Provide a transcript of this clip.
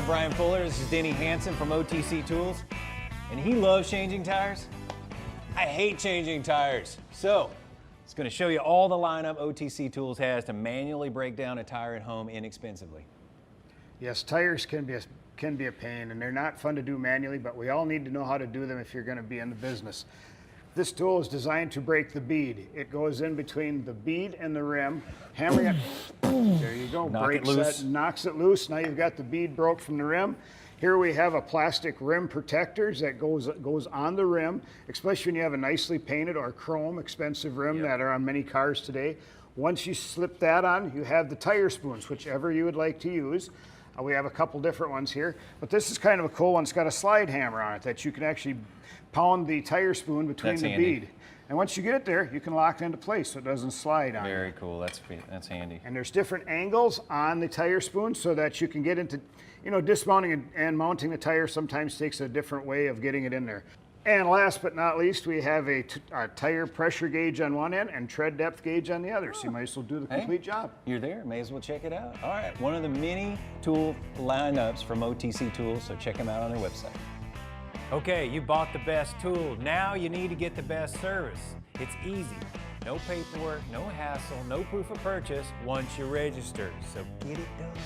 I'm Brian Fuller. This is Denny Hansen from OTC Tools, and he loves changing tires. I hate changing tires. So, it's going to show you all the lineup OTC Tools has to manually break down a tire at home inexpensively. Yes, tires can be a pain, and they're not fun to do manually, but we all need to know how to do them if you're going to be in the business. This tool is designed to break the bead. It goes in between the bead and the rim, hammering it. There you go. Breaks that, knocks it loose. Now you've got the bead broke from the rim. Here we have a plastic rim protector that goes on the rim, especially when you have a nicely painted or chrome expensive rim that are on many cars today. Once you slip that on, you have the tire spoons, whichever you would like to use. We have a couple different ones here, but this is kind of a cool one. It's got a slide hammer on it that you can actually pound the tire spoon between the bead. And once you get it there, you can lock it into place so it doesn't slide on you. Very cool. That's handy. And there's different angles on the tire spoon so that you can get into, dismounting and mounting the tire sometimes takes a different way of getting it in there. And last but not least, we have a tire pressure gauge on one end and tread depth gauge on the other. So you might as well do the complete job. You're there. May as well check it out. All right. One of the many tool lineups from OTC Tools, so check them out on their website. Okay, you bought the best tool. Now you need to get the best service. It's easy. No paperwork, no hassle, no proof of purchase once you're registered. So get it done.